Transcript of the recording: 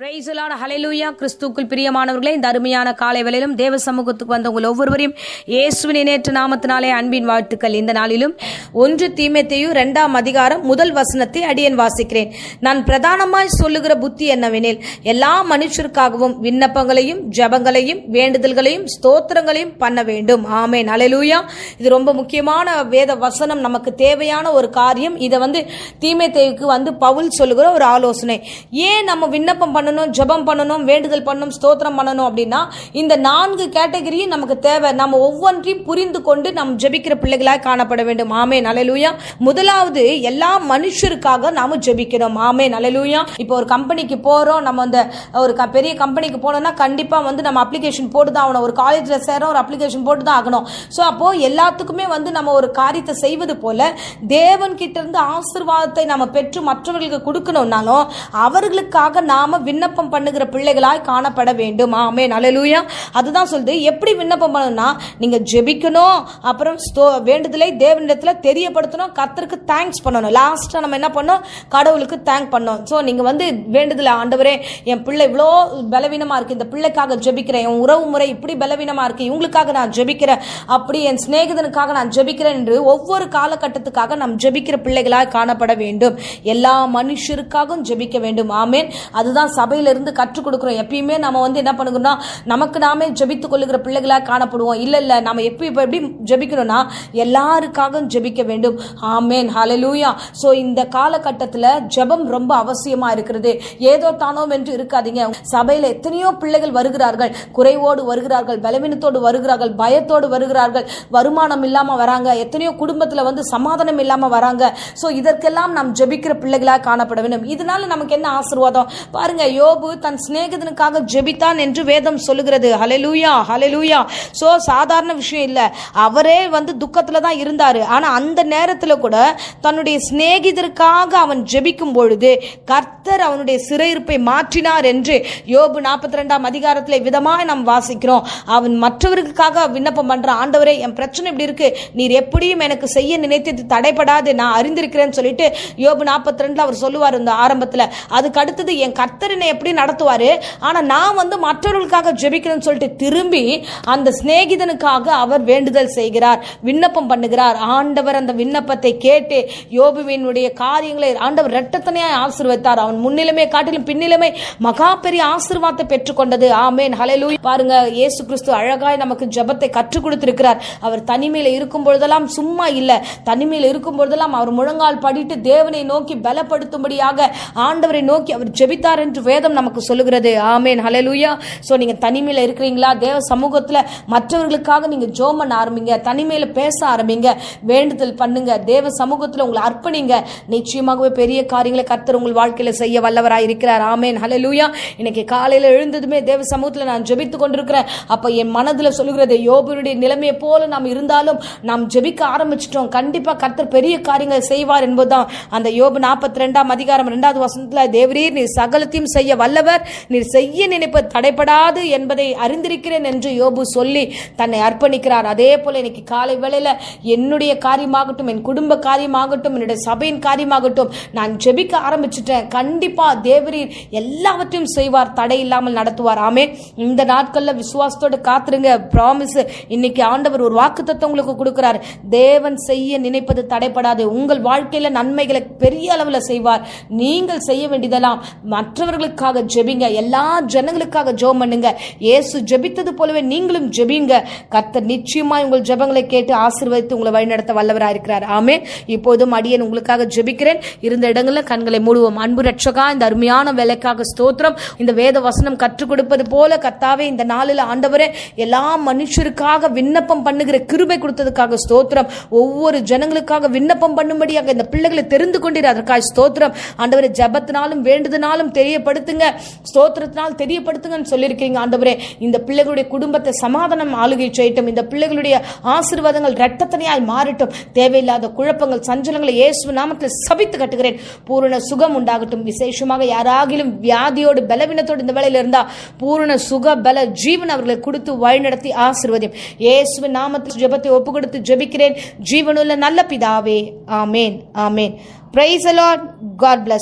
Praise the Lord, ஹல்லேலூயா. கிறிஸ்துவுக்குள் பிரியமானவர்களே, இந்த அருமையான காலை வேளையிலும் தேவ சமூகத்துக்கு வந்த உங்கள் ஒவ்வொருவரையும் இயேசுவின் நேற்று நாமத்தினாலே அன்பின் வாழ்த்துக்கள். இந்த நாளிலும் 1 தீமோத்தேயு 2 அதிகாரம் 1 வசனத்தை அடியேன் வாசிக்கிறேன். நான் பிரதானமாய் சொல்லுகிற புத்தி என்னவெனில், எல்லா மனுஷருக்காகவும் விண்ணப்பங்களையும் ஜெபங்களையும் வேண்டுதல்களையும் ஸ்தோத்திரங்களையும் பண்ண வேண்டும். ஆமென், ஹல்லேலூயா. இது ரொம்ப முக்கியமான வேத வசனம், நமக்கு தேவையான ஒரு காரியம். இதை தீமோத்தேயுக்கு பவுல் சொல்லுகிற ஒரு ஆலோசனை. ஏன் நம்ம விண்ணப்பம் பண்ணணும், ஜெபம் பண்ணணும், வேண்டுதல் பண்ணணும், ஸ்தோத்திரம் பண்ணணும் அப்படின்னா இந்த 4 கேட்டகரியும் நமக்கு தேவை. நம்ம ஒவ்வொன்றையும் புரிந்து கொண்டு நாம் ஜெபிக்கிற பிள்ளைகளாய் காணப்பட வேண்டும். ஆமென், ஹல்லேலூயா. முதலாவது, எல்லா மனுஷருக்காக நாம ஜெபிக்கணும். ஆமென், ஹல்லேலூயா. இப்போ ஒரு கம்பெனிக்கு போறோம், நம்ம அந்த ஒரு பெரிய கம்பெனிக்கு போனோம்னா கண்டிப்பா நம்ம அப்ளிகேஷன் போட்டு தான் ஆகணும். ஒரு காலேஜ்ல சேரோம், ஒரு அப்ளிகேஷன் போட்டு தான் ஆகணும். ஸோ அப்போ எல்லாத்துக்குமே நம்ம ஒரு காரியத்தை செய்வது போல தேவன் கிட்ட இருந்து ஆசீர்வாதத்தை நம்ம பெற்று மற்றவர்களுக்கு கொடுக்கணும்னாலும் அவர்களுக்காக நாம விண்ணப்பம் பண்ணுகிற பிள்ளைகளாய் காணப்பட வேண்டும். ஆமென், ஹல்லேலூயா. அதுதான் சொல்லுது. எப்படி விண்ணப்பம் பண்ணணும்னா, நீங்க ஜெபிக்கணும், அப்புறம் வேண்டுதலை தேவனிடத்துல தெரியப்படுத்தணும், கர்த்தருக்கு தேங்க்ஸ் பண்ணணும். லாஸ்டா நம்ம என்ன பண்ணோம், கடவுளுக்கு தேங்க் பண்ணோம். ஸோ நீங்க வேண்டுதல, ஆண்டவரே என் பிள்ளை இவ்வளோ பலவீனமா இருக்கு, இந்த பிள்ளைக்காக ஜெபிக்கிறேன், என் உறவு முறை இப்படி பலவீனமா இருக்கு, இவங்களுக்காக நான் ஜெபிக்கிறேன், அப்படி என் சிநேகிதனுக்காக நான் ஜெபிக்கிறேன் என்று ஒவ்வொரு காலகட்டத்துக்காக நாம் ஜெபிக்கிற பிள்ளைகளாய் காணப்பட வேண்டும். எல்லா மனுஷருக்காகவும் ஜெபிக்க வேண்டும். ஆமென். அதுதான் சபையிலிருந்து கற்றுக் கொடுக்கிறோம். எப்பயுமே நம்ம என்ன பண்ணுகிறோம்னா, நமக்கு நாமே ஜெபித்துக் கொள்ளுகிற பிள்ளைகளாக காணப்படுவோம். இல்ல நம்ம எப்படி ஜெபிக்கணும்னா எல்லாருக்காகவும் ஜெபிக்க வேண்டும். ஆமென், ஹல்லேலூயா. சோ இந்த காலகட்டத்தில் ஜெபம் ரொம்ப அவசியமா இருக்கிறது. ஏதோ தானோ என்று இருக்காதீங்க. சபையில எத்தனையோ பிள்ளைகள் வருகிறார்கள், குறைவோடு வருகிறார்கள், பலவீனத்தோடு வருகிறார்கள், பயத்தோடு வருகிறார்கள், வருமானம் இல்லாம வராங்க, எத்தனையோ குடும்பத்துல சமாதானம் இல்லாம வராங்க. சோ இதற்கெல்லாம் நாம் ஜெபிக்கிற பிள்ளைகளாக காணப்பட வேண்டும். இதனால நமக்கு என்ன ஆசீர்வாதம் பாருங்க. யோபு தன் சிநேகிதனுக்காக ஜெபித்தான் என்று வேதம் சொல்லுகிறது. ஹல்லேலூயா, ஹல்லேலூயா. சோ சாதாரண விஷயம் இல்ல. அவரே துக்கத்துல தான் இருந்தாரு. ஆனா அந்த நேரத்துல கூட தன்னுடைய சிநேகிதருக்காக அவன் ஜெபிக்கும் பொழுது கர்த்தர் அவனுடைய சிறையிருப்பை மாற்றினார் என்று யோபு 42 அதிகாரத்துல விதமாய் நாம் வாசிக்கிறோம். அவன் மற்றவர்களுக்காக விண்ணப்பம் பண்றான். ஆண்டவரே, என் பிரச்சனை இப்படி இருக்கு, நீர் எப்படியும் எனக்கு செய்ய நினைத்தது தடைபடாது, நான் அறிந்திருக்கிறேன்னு சொல்லிட்டு யோபு 42 அவர் சொல்லுவார் இந்த ஆரம்பத்துல. அதுக்கு அடுத்தது, என் கர்த்தர் என்னை எப்படி நடத்துவாரு, ஆனா நான் மற்றவர்களுக்காக ஜெபிக்கணும்னு சொல்லிட்டு திரும்பி அந்த சிநேகிதனுக்காக அவர் வேண்டுதல் செய்கிறார், விண்ணப்பம் பண்ணுகிறார். ஆண்டவர் அந்த விண்ணப்பத்தை கேட்டு யோபுவினுடைய காரியங்களை ஆண்டவர் இரட்டத்தனையாய் ஆசீர்வதித்தார். அவன் முன்னிலுமே காட்டிலும் பின்னிலுமே மகா பெரிய ஆசீர்வாதத்தை பெற்றுக்கொண்டது. ஆமென், ஹல்லேலூயா. பாருங்க, இயேசு கிறிஸ்து அழகாய் நமக்கு ஜெபத்தை கற்றுக் கொடுத்திருக்கிறார். அவர் தனிமையில இருக்கும் பொழுதெல்லாம் சும்மா இல்ல, தனிமையில இருக்கும் பொழுதெல்லாம் அவர் முழங்கால் படிட்டு தேவனை நோக்கி பலப்படுத்தும்படியாக ஆண்டவரை நோக்கி அவர் ஜெபித்தார் என்று வேதம் நமக்கு சொல்லுகிறது. ஆமென், ஹல்லேலூயா. சோ நீங்க தனிமையில இருக்கிறீங்களா, தேவ சமூகத்துல மற்றவர்களுக்காக நீங்க ஜெபம் பண்ண ஆரம்பிங்க, தனிமையில பேச ஆரம்பிங்க, வேண்டுதல் பண்ணுங்க, தேவ சமூகத்துல உங்களை அர்ப்பணிங்க. நிச்சயமாகவே பெரிய காரியங்களை கர்த்தர் உங்கள் வாழ்க்கையில செய்ய வல்லவராய் இருக்கிறார். ஆமென், ஹல்லேலூயா. இன்னைக்கு காலையில எழுந்ததுமே தேவ சமூகத்துல நான் ஜெபித்துக் கொண்டிருக்கிறேன். அப்ப என் மனதுல சொல்லுகிறது, யோபுடைய நிலைமையை போல நாம் இருந்தாலும் நாம் ஜெபிக்க ஆரம்பிச்சிட்டோம், கண்டிப்பா கர்த்தர் பெரிய காரியங்களை செய்வார் என்பதுதான் அந்த யோபு 42 அதிகாரம் 2 வசனத்துல, தேவரீர் நீர் சகலத்தையும் செய்ய வல்லவர், நீர் செய்ய நினைப்பது தடைபடாது என்பதை அறிந்திருக்கிறேன் என்று யோபு சொல்லி தன்னை அர்ப்பணிக்கிறார். அதே போல இன்னைக்கு காலை வேளையில என்னுடைய காரியமாகட்டும், என் குடும்ப காரியமாகட்டும், என்னுடைய சபையின் காரியமாகட்டும், நான் ஜெபிக்க ஆரம்பிச்சுட்டேன். கண்டிப்பா தேவரீர் எல்லாவற்றையும் செய்வார், தடை இல்லாமல் நடத்துவார். ஆமென். இந்த நாட்கள்ல விசுவாசத்தோடு காத்துருங்க. ப்ராமிஸ், இன்னைக்கு ஆண்டவர் ஒரு வாக்குத்தத்தம் உங்களுக்கு கொடுக்கிறார். தேவன் செய்ய நினைப்பது தடைபடாது. உங்கள் வாழ்க்கையில நன்மைகளை பெரிய அளவுல செய்வார். நீங்கள் செய்ய வேண்டியதெல்லாம் மற்றவர்களுக்காக ஜெபிங்க, எல்லா ஜனங்களுக்காக ஜெபம் பண்ணுங்க. இயேசு ஜெபித்தது போலவே நீங்களும் ஜெபிங்க. கர்த்தர் நிச்சயமாய் உங்கள் ஜெபங்களை கேட்டு ஆசீர்வதித்து உங்களை வழிநடத்த வல்லவராக இருக்கிறார். ஆமென். இப்போதும் அடியேன் உங்களுக்காக ஜெபிக்கிறேன். இருந்த இடங்களில் கண்களை மூடுவோம். அன்பு ரட்சகா, இந்த அருமையான வேலைக்காக ஸ்தோத்திரம். இந்த வேத வசனம் கற்றுக் கொடுப்பது போல கர்த்தாவே, இந்த நாளில் ஆண்டவரே எல்லா மனுஷருக்காக விண்ணப்பம் பண்ணுகிற கிருபை கொடுத்ததுக்காக ஸ்தோத்திரம். ஒவ்வொரு ஜனங்களுக்காக விண்ணப்பம் பண்ணும்படியாக இந்த பிள்ளைகளை தெரிந்து கொண்டீர், அதற்காக ஸ்தோத்திரம். ஆண்டவரே, ஜெபத்தினாலும் வேண்டுதனாலும் தெரியப்படுத்துங்க, ஸ்தோத்திரத்தினால் தெரியப்படுத்துங்கன்னு சொல்லியிருக்கீங்க. ஆண்டவரே, இந்த பிள்ளைகளுடைய குடும்பத்தை சமாதானம் ஆளுகை செய்யட்டும். இந்த பிள்ளைகளுடைய ஆசீர்வாதங்கள் இரட்டத்தனையாய் மாறட்டும். தேவையில்லாத குழப்பங்கள், சஞ்சலங்களை இயேசு நாமத்தில் சபித்து கட்டுகிறேன். பூரண சுகம் உண்டாகட்டும். விசேஷமாக யாராகிலும் வியாதியோடு பலவீனத்தோடு இந்த வேளையில் இருந்தா பூரண சுக பல ஜீவன் அவர்களை கொடுத்து வழிநடத்தி ஆசீர்வதியும். இயேசுவின் நாமத்தில் ஜெபத்தை ஒப்பு கொடுத்து ஜெபிக்கிறேன், ஜீவனுள்ள நல்ல பிதாவே. ஆமேன், ஆமேன். Praise the Lord. God bless you.